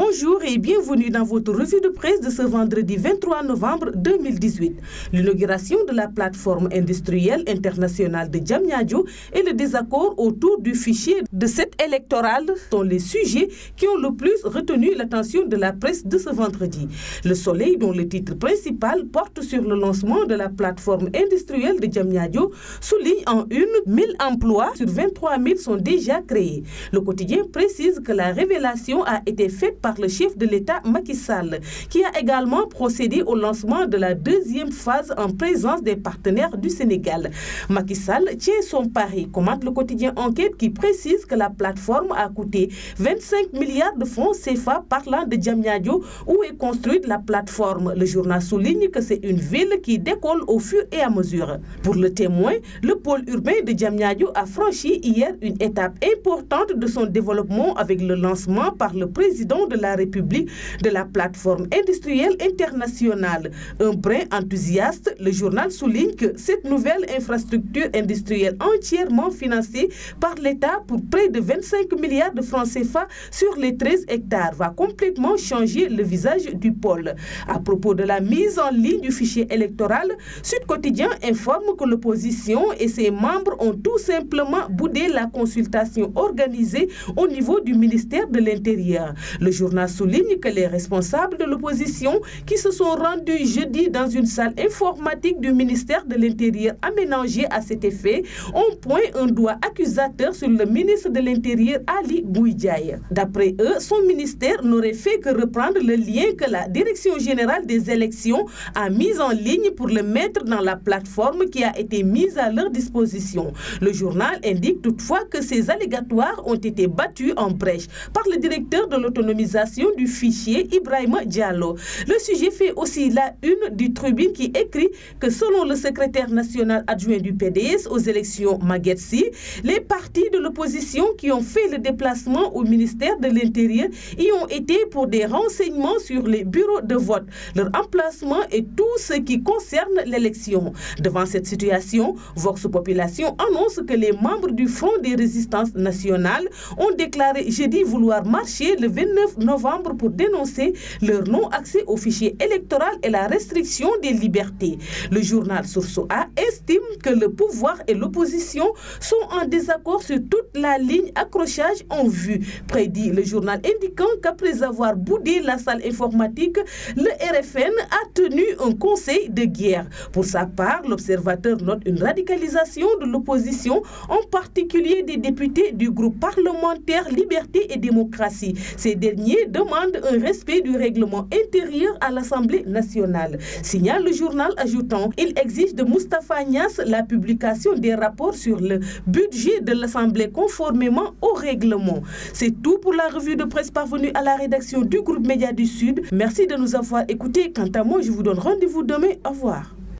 Bonjour et bienvenue dans votre revue de presse de ce vendredi 23 novembre 2018. L'inauguration de la plateforme industrielle internationale de Diamniadio et le désaccord autour du fichier de cette électorale sont les sujets qui ont le plus retenu l'attention de la presse de ce vendredi. Le Soleil, dont le titre principal porte sur le lancement de la plateforme industrielle de Diamniadio, souligne en une 1000 emplois sur 23 000 sont déjà créés. Le quotidien précise que la révélation a été faite par le chef de l'État Macky Sall, qui a également procédé au lancement de la deuxième phase en présence des partenaires du Sénégal. Macky Sall tient son pari, commente le quotidien Enquête qui précise que la plateforme a coûté 25 milliards de francs CFA parlant de Diamniadio où est construite la plateforme. Le journal souligne que c'est une ville qui décolle au fur et à mesure. Pour le Témoin, le pôle urbain de Diamniadio a franchi hier une étape importante de son développement avec le lancement par le président de la République de la plateforme industrielle internationale. Un brin enthousiaste, le journal souligne que cette nouvelle infrastructure industrielle entièrement financée par l'État pour près de 25 milliards de francs CFA sur les 13 hectares va complètement changer le visage du pôle. À propos de la mise en ligne du fichier électoral, Sud Quotidien informe que l'opposition et ses membres ont tout simplement boudé la consultation organisée au niveau du ministère de l'Intérieur. Le journal souligne que les responsables de l'opposition qui se sont rendus jeudi dans une salle informatique du ministère de l'Intérieur aménagée à cet effet ont pointé un doigt accusateur sur le ministre de l'Intérieur Ali Bouidjaï. D'après eux, son ministère n'aurait fait que reprendre le lien que la Direction générale des élections a mis en ligne pour le mettre dans la plateforme qui a été mise à leur disposition. Le journal indique toutefois que ces allégatoires ont été battus en brèche par le directeur de l'autonomisation du fichier Ibrahima Diallo. Le sujet fait aussi la une du Tribune qui écrit que selon le secrétaire national adjoint du PDS aux élections Maguette Sy, les partis de l'opposition qui ont fait le déplacement au ministère de l'Intérieur y ont été pour des renseignements sur les bureaux de vote, leur emplacement et tout ce qui concerne l'élection. Devant cette situation, Vox Population annonce que les membres du Front des résistances nationales ont déclaré jeudi vouloir marcher le 29 novembre pour dénoncer leur non-accès au fichier électoral et la restriction des libertés. Le journal Source A estime que le pouvoir et l'opposition sont en désaccord sur toute la ligne accrochage en vue, prédit le journal indiquant qu'après avoir boudé la salle informatique, le RFN a tenu un conseil de guerre. Pour sa part, l'observateur note une radicalisation de l'opposition, en particulier des députés du groupe parlementaire Liberté et Démocratie. Ces derniers demandent un respect du règlement intérieur à l'Assemblée nationale. Signale le journal ajoutant, il exige de Moustapha Niasse la publication des rapports sur le budget de l'Assemblée conformément au règlement. C'est tout pour la revue de presse parvenue à la rédaction du groupe Média du Sud. Merci de nous avoir écoutés. Quant à moi, je vous donne rendez-vous demain. Au revoir.